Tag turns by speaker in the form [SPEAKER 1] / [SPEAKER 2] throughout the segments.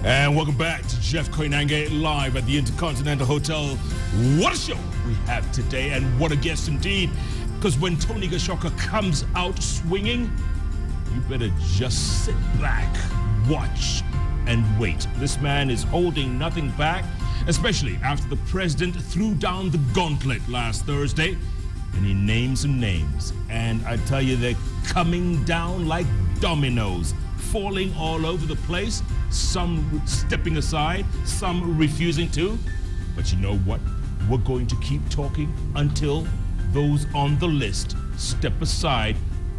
[SPEAKER 1] And welcome back to Jeff Koinange live at the Intercontinental Hotel. What a show we have today, and what a guest indeed. Because when Tonny Gachoka comes out swinging, you better just sit back, watch, and wait. This man is holding nothing back, especially after the president threw down the gauntlet last Thursday, and he named some names. And I tell you, they're coming down like dominoes, falling all over the place, some stepping aside, some refusing to. But you know what? We're going to keep talking until those on the list step aside,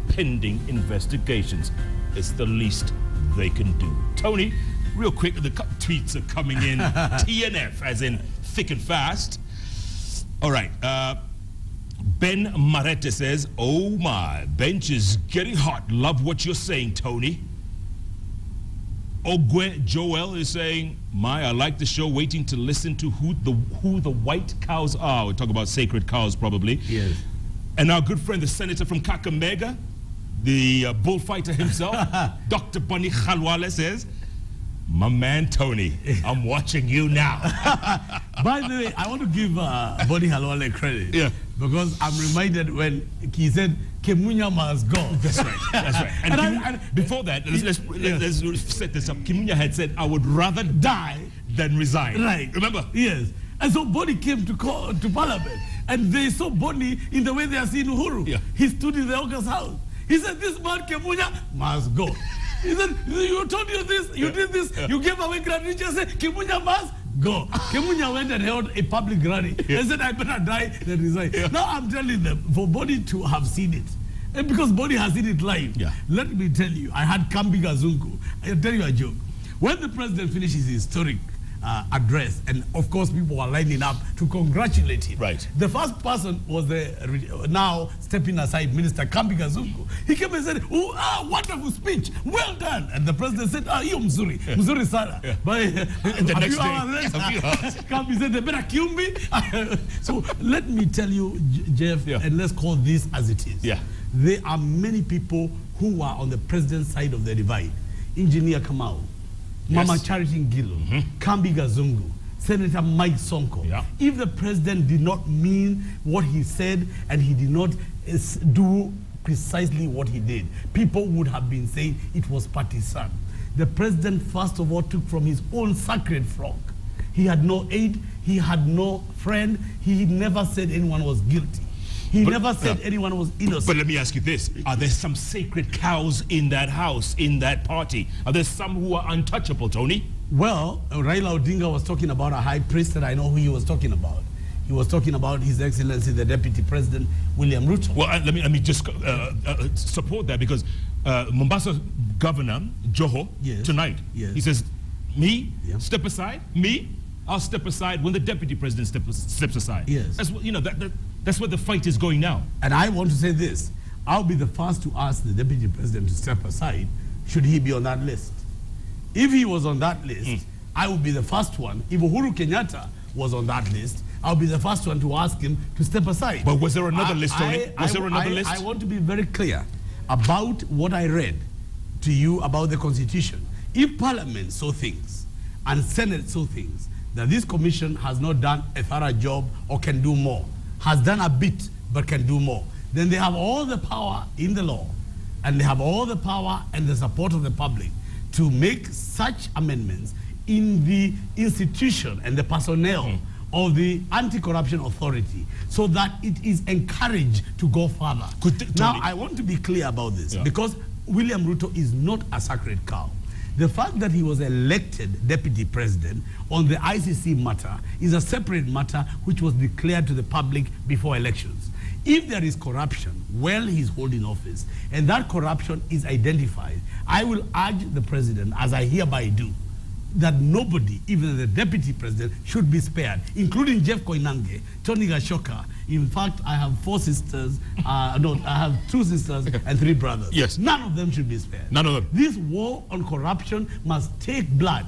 [SPEAKER 1] pending investigations. It's the least they can do. Tony, real quick, the tweets are coming in. TNF, as in thick and fast. All right. Ben Marete says, oh my, bench is getting hot. Love what you're saying, Tony. Ogwe Joel is saying, I like the show, waiting to listen to who the white cows are. We're talking about sacred cows, probably.
[SPEAKER 2] Yes.
[SPEAKER 1] And our good friend, the senator from Kakamega, the bullfighter himself, Dr. Bonnie Khalwale says, my man Tony, I'm watching you now.
[SPEAKER 2] By the way, I want to give Bonnie Khalwale credit.
[SPEAKER 1] Yeah.
[SPEAKER 2] Because I'm reminded when he said, Kimunya must go.
[SPEAKER 1] That's right. That's right. And before that, let's set this up. Kimunya had said, I would rather die than resign.
[SPEAKER 2] Right.
[SPEAKER 1] Remember?
[SPEAKER 2] Yes. And so Bonnie came to Parliament, and they saw Bonnie in the way they are seeing Uhuru.
[SPEAKER 1] Yeah.
[SPEAKER 2] He stood in the Oga's house. He said, this man Kimunya must go. He said, you told you this, you did this, you gave away grand riches, said Kimunya must go. Kimunya went and held a public rally and said, I better die than resign. Now I'm telling them, for Bonnie to have seen it, and because Bonnie has seen it live, let me tell you, I had Kambi Gazungu. I'll tell you a joke. When the president finishes his historic address, and of course people were lining up to congratulate him.
[SPEAKER 1] Right.
[SPEAKER 2] The first person was the now stepping aside Minister Kambi Gazungu. He came and said, oh, wonderful speech, well done. And the president said, you Mzuri, Mzuri Sana. But
[SPEAKER 1] the next day,
[SPEAKER 2] Kambi said, they better kill me. So let me tell you, Jeff, and let's call this as it is.
[SPEAKER 1] Yeah.
[SPEAKER 2] There are many people who are on the president's side of the divide. Engineer Kamau, Mama Charity Ngilo, Kambi Gazungu, Senator Mike Sonko.
[SPEAKER 1] Yeah.
[SPEAKER 2] If the president did not mean what he said and he did not do precisely what he did, people would have been saying it was partisan. The president, first of all, took from his own sacred flock. He had no aid, he had no friend, he never said anyone was guilty. He never said anyone was innocent.
[SPEAKER 1] But let me ask you this. Are there some sacred cows in that house, in that party? Are there some who are untouchable, Tony?
[SPEAKER 2] Well, Raila Odinga was talking about a high priest, and I know who he was talking about. He was talking about His Excellency, the Deputy President, William Ruto. Well,
[SPEAKER 1] let me just support that, because Mombasa Governor Joho, tonight, he says, me, step aside, me, I'll step aside when the Deputy President steps aside.
[SPEAKER 2] Yes.
[SPEAKER 1] That's what, that's where the fight is going now.
[SPEAKER 2] And I want to say this. I'll be the first to ask the Deputy President to step aside should he be on that list. If he was on that list, I would be the first one. If Uhuru Kenyatta was on that list, I'll be the first one to ask him to step aside.
[SPEAKER 1] But was there another list, Tony? Was there another list?
[SPEAKER 2] I want to be very clear about what I read to you about the Constitution. If Parliament saw things and Senate saw things, that this commission has not done a thorough job or can do more, has done a bit but can do more, then they have all the power in the law, and they have all the power and the support of the public to make such amendments in the institution and the personnel of the anti-corruption authority, so that it is encouraged to go further. Now, I want to be clear about this, because William Ruto is not a sacred cow. The fact that he was elected deputy president on the ICC matter is a separate matter which was declared to the public before elections. If there is corruption while he's holding office, and that corruption is identified, I will urge the president, as I hereby do, that nobody, even the deputy president, should be spared, including Jeff Koinange, Tonny Gachoka. In fact, I have 4 sisters, no, I have 2 sisters and 3 brothers.
[SPEAKER 1] Yes.
[SPEAKER 2] None of them should be spared.
[SPEAKER 1] None of them.
[SPEAKER 2] This war on corruption must take blood.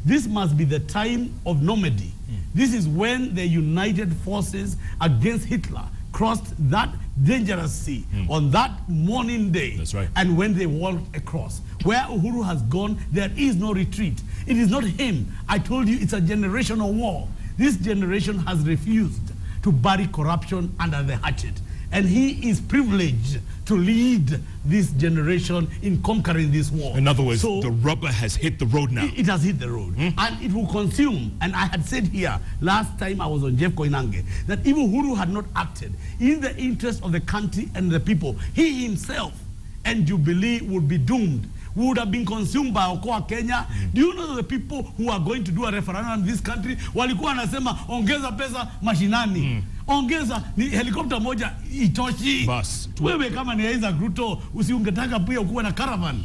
[SPEAKER 2] This must be the time of Normandy. This is when the united forces against Hitler crossed that dangerous sea on that morning day.
[SPEAKER 1] That's right.
[SPEAKER 2] And when they walked across, where Uhuru has gone, there is no retreat. It is not him. I told you it's a generational war. This generation has refused to bury corruption under the hatchet. And he is privileged to lead this generation in conquering this war.
[SPEAKER 1] In other words, so the rubber has hit the road now.
[SPEAKER 2] It has hit the road. And it will consume. And I had said here, last time I was on Jeff Koinange, that if Uhuru had not acted in the interest of the country and the people, he himself and Jubilee would be doomed. Would have been consumed by Okoa Kenya. Do you know that the people who are going to do a referendum in this country walikuwa wanasema ongeza pesa mashinani. Ongeza ni helikopter moja itoshi.
[SPEAKER 1] Bas.
[SPEAKER 2] Wewe kama ni Isaac Ruto usiungetaka pia ukuwe na caravan.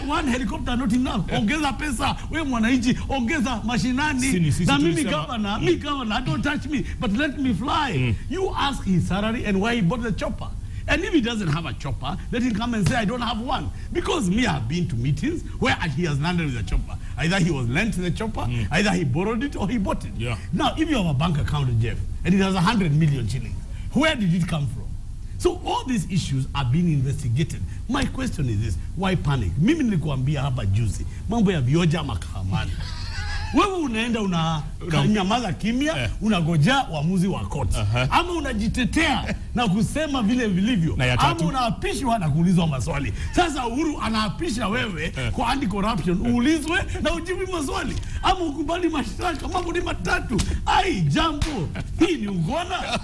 [SPEAKER 2] One helicopter not enough. Ongeza pesa. We mwananchi ongeza mashinani. Na mimi governor, don't touch me, but let me fly. You ask his salary and why he bought the chopper. And if he doesn't have a chopper, let him come and say, I don't have one. Because me, I have been to meetings where he has landed with a chopper. Either he was lent the chopper, either he borrowed it or he bought it.
[SPEAKER 1] Yeah.
[SPEAKER 2] Now, if you have a bank account, Jeff, and it has 100 million shillings, where did it come from? So all these issues are being investigated. My question is this, why panic? Mimi nilikuambia hapa juzi, mambo ya vioja mahakamani. Wewe unaenda unanyamaza kimya, unagoja uamuzi wa koti. Ama unajitetea na kusema vile vilivyo. Ama unaapishwa na kuulizwa maswali. Sasa Uhuru anaapisha wewe kwa anti-corruption, uulizwe na ujibu maswali. Ama ukubali mashtaka, mambo ni matatu. Ai, jambo, hii ni ungona.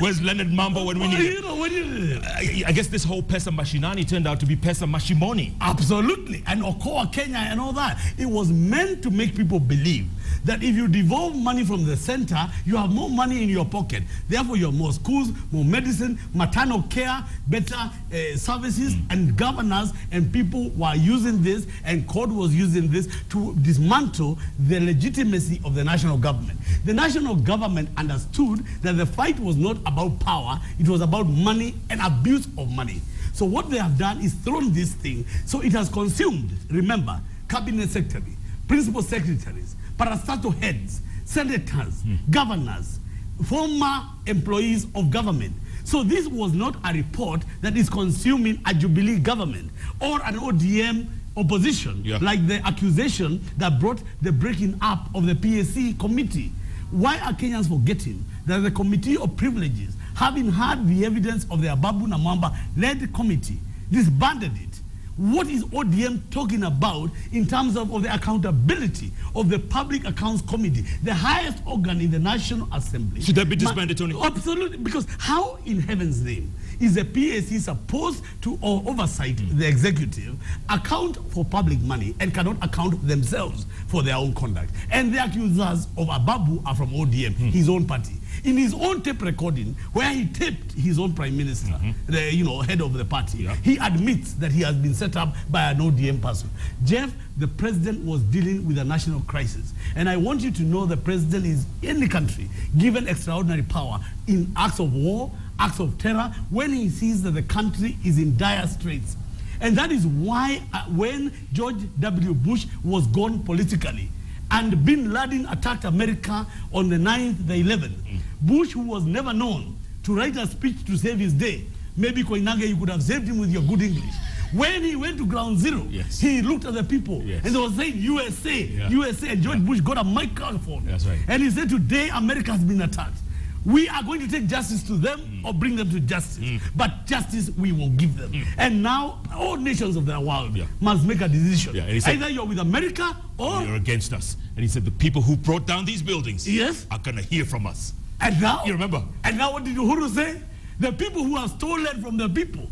[SPEAKER 1] Where's Leonard Mambo when we need it? I guess this whole Pesa Mashinani turned out to be Pesa Mashimoni.
[SPEAKER 2] Absolutely. And Okoa Kenya and all that. It was meant to make people believe that if you devolve money from the center, you have more money in your pocket. Therefore, you have more schools, more medicine, maternal care, better services, and governors and people were using this, and court was using this to dismantle the legitimacy of the national government. The national government understood that the fight was not about power, it was about money and abuse of money. So what they have done is thrown this thing, so it has consumed, remember, cabinet secretary, principal secretaries, parastatal heads, senators, governors, former employees of government. So this was not a report that is consuming a Jubilee government or an ODM opposition, like the accusation that brought the breaking up of the PAC committee. Why are Kenyans forgetting that the Committee of Privileges, having had the evidence of the Ababu Namwamba-led committee, disbanded it? What is ODM talking about in terms of the accountability of the Public Accounts Committee, the highest organ in the National Assembly?
[SPEAKER 1] Should that be disbanded, Tony?
[SPEAKER 2] Absolutely, because how in heaven's name is the PAC supposed to oversight the executive, account for public money, and cannot account themselves for their own conduct? And the accusers of Ababu are from ODM, his own party. In his own tape recording, where he taped his own prime minister, the head of the party, he admits that he has been set up by an ODM person. Jeff, the president was dealing with a national crisis. And I want you to know the president is in the country given extraordinary power in acts of war, acts of terror, when he sees that the country is in dire straits. And that is why when George W. Bush was gone politically, and Bin Laden attacked America on the 9th, the 11th. Bush, who was never known to write a speech to save his day, maybe Koinange, you could have saved him with your good English. When he went to ground zero, he looked at the people and they were saying USA, USA, and George Bush got a microphone.
[SPEAKER 1] That's right.
[SPEAKER 2] And he said, today America has been attacked. We are going to take justice to them or bring them to justice. But justice we will give them. And now all nations of the world must make a decision. And he said, either you're with America or
[SPEAKER 1] you're against us. And he said the people who brought down these buildings are going to hear from us.
[SPEAKER 2] And now?
[SPEAKER 1] You remember?
[SPEAKER 2] And now what did Uhuru say? The people who are stolen from the people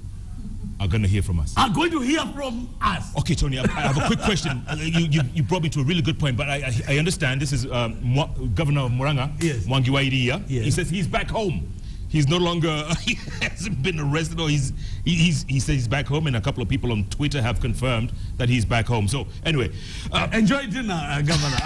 [SPEAKER 1] are going to hear from us.
[SPEAKER 2] Are going to hear from us.
[SPEAKER 1] Okay, Tony, I have a quick question. You brought me to a really good point, but I understand this is Governor of Muranga, Mwangi wa Iria. He says he's back home. He's no longer, he hasn't been arrested, or he says he's back home, and a couple of people on Twitter have confirmed that he's back home. So anyway.
[SPEAKER 2] Enjoy dinner, Governor.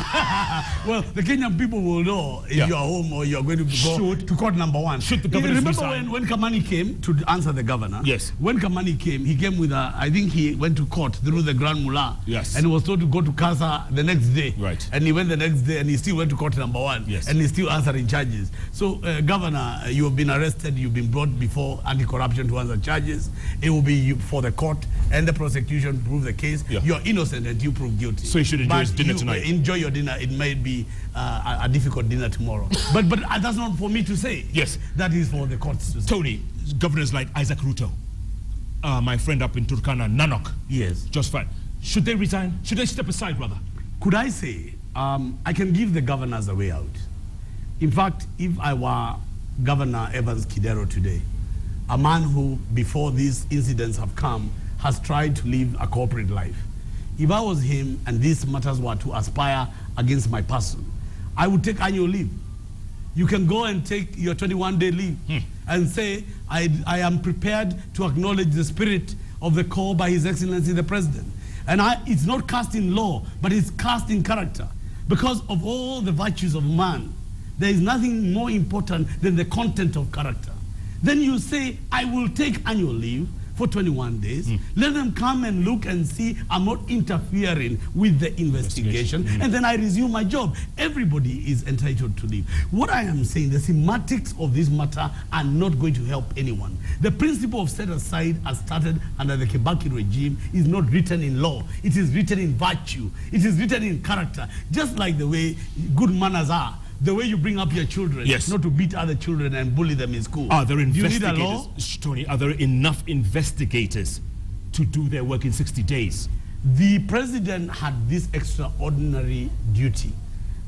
[SPEAKER 2] Well, the Kenyan people will know if you are home or you are going to go to court number one.
[SPEAKER 1] Should the governor
[SPEAKER 2] remember when Kamani came to answer the governor?
[SPEAKER 1] Yes.
[SPEAKER 2] When Kamani came, he came with I think he went to court through the Grand Mullah.
[SPEAKER 1] Yes.
[SPEAKER 2] And he was told to go to Casa the next day.
[SPEAKER 1] Right.
[SPEAKER 2] And he went the next day and he still went to court number one.
[SPEAKER 1] Yes.
[SPEAKER 2] And he's still answering charges. So, Governor, you have been arrested, you've been brought before anti-corruption to answer charges. It will be for the court and the prosecution to prove the case. Yeah. You're innocent and you prove guilty.
[SPEAKER 1] So you should enjoy his dinner tonight.
[SPEAKER 2] Enjoy your dinner. It may be a difficult dinner tomorrow. but that's not for me to say.
[SPEAKER 1] Yes.
[SPEAKER 2] That is for the courts to say.
[SPEAKER 1] Tony, governors like Isaac Ruto, my friend up in Turkana, Nanok.
[SPEAKER 2] Yes.
[SPEAKER 1] Just fine. Should they resign? Should they step aside, rather?
[SPEAKER 2] Could I say, I can give the governors a way out. In fact, if I were Governor Evans Kidero today, a man who, before these incidents have come, has tried to live a corporate life. If I was him and these matters were to aspire against my person, I would take annual leave. You can go and take your 21-day leave and say, I am prepared to acknowledge the spirit of the call by His Excellency the President. And it's not cast in law, but it's cast in character. Because of all the virtues of man, there is nothing more important than the content of character. Then you say, I will take annual leave for 21 days. Let them come and look and see I'm not interfering with the investigation. And then I resume my job. Everybody is entitled to leave. What I am saying, the semantics of this matter are not going to help anyone. The principle of set aside as started under the Kibaki regime is not written in law. It is written in virtue. It is written in character. Just like the way good manners are. The way you bring up your children,
[SPEAKER 1] yes,
[SPEAKER 2] not to beat other children and bully them in school.
[SPEAKER 1] Are there investigators?
[SPEAKER 2] Do you need a law?
[SPEAKER 1] Tony, are there enough investigators to do their work in 60 days?
[SPEAKER 2] The president had this extraordinary duty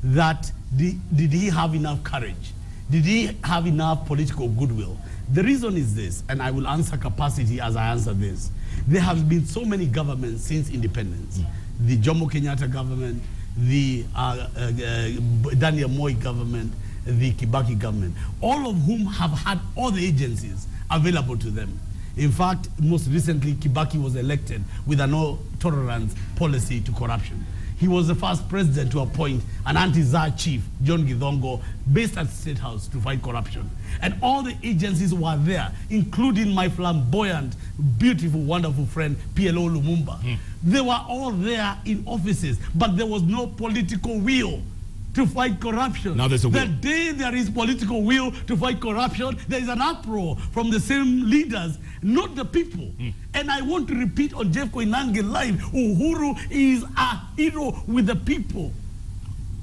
[SPEAKER 2] that did he have enough courage? Did he have enough political goodwill? The reason is this, and I will answer capacity as I answer this. There have been so many governments since independence. The Jomo Kenyatta government, the Daniel Moi government, the Kibaki government, all of whom have had all the agencies available to them. In fact, most recently, Kibaki was elected with a no-tolerance policy to corruption. He was the first president to appoint an anti-czar chief, John Githongo, based at State House to fight corruption. And all the agencies were there, including my flamboyant, beautiful, wonderful friend, PLO Lumumba. They were all there in offices, but there was no political will to fight corruption.
[SPEAKER 1] Now there's a will.
[SPEAKER 2] The day there is political will to fight corruption, there is an uproar from the same leaders, not the people. And I want to repeat on Jeff Koinange Live, Uhuru is a hero with the people.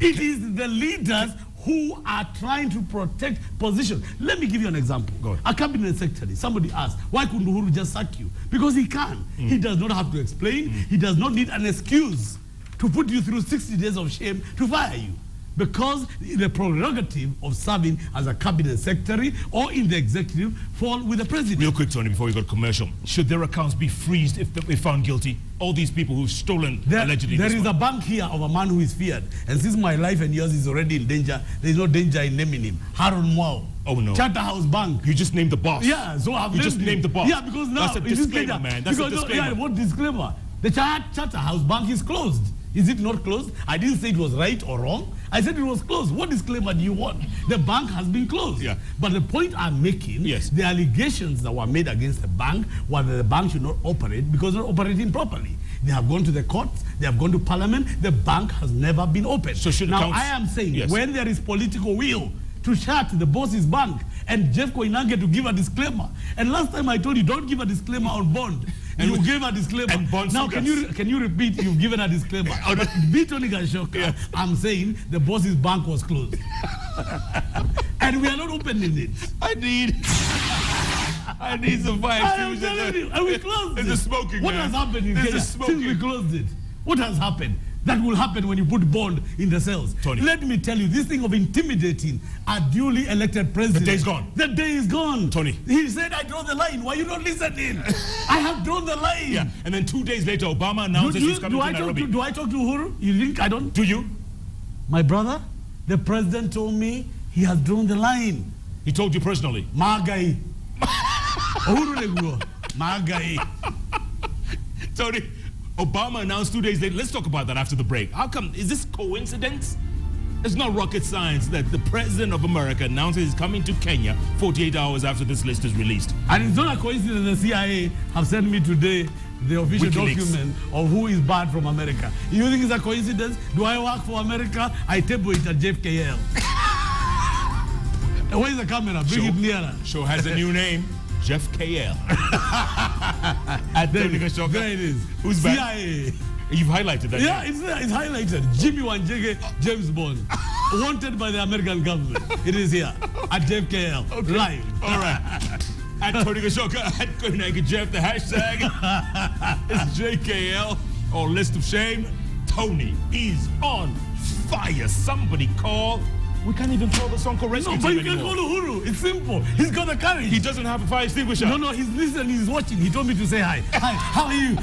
[SPEAKER 2] It is the leaders who are trying to protect positions. Let me give you an example. A cabinet secretary, somebody asked, why couldn't Uhuru just sack you? Because he can. He does not have to explain. He does not need an excuse to put you through 60 days of shame to fire you. Because the prerogative of serving as a cabinet secretary or in the executive fall with the president.
[SPEAKER 1] Real quick, Tony, before we go to commercial. Should their accounts be freezed if found guilty? All these people who've stolen allegedly.
[SPEAKER 2] There is a bank here of a man who is feared. And since my life and yours is already in danger, there is no danger in naming him. Harun Mwao.
[SPEAKER 1] Oh, no.
[SPEAKER 2] Charterhouse Bank.
[SPEAKER 1] You just named the boss.
[SPEAKER 2] Yeah, so I've
[SPEAKER 1] just named the boss.
[SPEAKER 2] Yeah, because now...
[SPEAKER 1] That's a disclaimer, man. That's a disclaimer.
[SPEAKER 2] Yeah, what disclaimer? The Charterhouse Bank is closed. Is it not closed? I didn't say it was right or wrong. I said it was closed. What disclaimer do you want? The bank has been closed.
[SPEAKER 1] Yeah.
[SPEAKER 2] But the point I'm making, the allegations that were made against the bank were that the bank should not operate because they're not operating properly. They have gone to the courts. They have gone to parliament. The bank has never been opened.
[SPEAKER 1] So should
[SPEAKER 2] now, I am saying when there is political will to shut the boss's bank and Jeff Koinange to give a disclaimer. And last time I told you, don't give a disclaimer on bond. And you gave a disclaimer. Now, can you repeat? You've given a disclaimer. Be Tonny Gachoka. I'm saying the boss's bank was closed. And we are not opening it.
[SPEAKER 1] I need some fire extinguishers.
[SPEAKER 2] And we closed it.
[SPEAKER 1] There's a smoking,
[SPEAKER 2] What has happened in Kenya since we closed it? What has happened? That will happen when you put bond in the cells.
[SPEAKER 1] Tony.
[SPEAKER 2] Let me tell you, this thing of intimidating a duly elected president.
[SPEAKER 1] The day's gone.
[SPEAKER 2] The day is gone.
[SPEAKER 1] Tony.
[SPEAKER 2] He said, I draw the line. Why are you not listening? I have drawn the line.
[SPEAKER 1] Yeah. And then 2 days later, Obama announces he's coming to Nairobi.
[SPEAKER 2] Do I talk to Uhuru? You think I don't?
[SPEAKER 1] Do you?
[SPEAKER 2] My brother, the president told me he has drawn the line.
[SPEAKER 1] He told you personally?
[SPEAKER 2] Magai. Uhuru Leguo. Magai.
[SPEAKER 1] Tony, Obama announced 2 days later. Let's talk about that after the break. How come? Is this coincidence? It's not rocket science that the president of America announces he's coming to Kenya 48 hours after this list is released.
[SPEAKER 2] And it's not a coincidence the CIA have sent me today the official document of who is bad from America. You think it's a coincidence? Do I work for America? I table it at JFKL. Where's the camera? Bring it nearer.
[SPEAKER 1] Show has a new name. Jeff KL. At Tonny Gachoka.
[SPEAKER 2] There it is.
[SPEAKER 1] Who's back?
[SPEAKER 2] CIA.
[SPEAKER 1] You've highlighted that.
[SPEAKER 2] Yeah, it's there. It's highlighted. Jimmy Wanjege, James Bond. Wanted by the American government. It is here. At Jeff KL.
[SPEAKER 1] Okay.
[SPEAKER 2] Live.
[SPEAKER 1] All right. At Tonny Gachoka, at Koinange Jeff, the hashtag is JKL or list of shame. Tony is on fire. Somebody call. We can't even call the song Rescue
[SPEAKER 2] No, but
[SPEAKER 1] Team
[SPEAKER 2] you can
[SPEAKER 1] anymore.
[SPEAKER 2] call Uhuru. It's simple. He's got the courage.
[SPEAKER 1] He doesn't have a fire extinguisher.
[SPEAKER 2] No, he's listening. He's watching. He told me to say hi. Hi, how are you?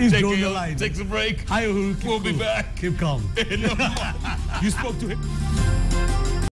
[SPEAKER 2] He's drawn the line.
[SPEAKER 1] Takes a break.
[SPEAKER 2] Hi, Uhuru.
[SPEAKER 1] We'll be back.
[SPEAKER 2] Keep calm.
[SPEAKER 1] You spoke to him.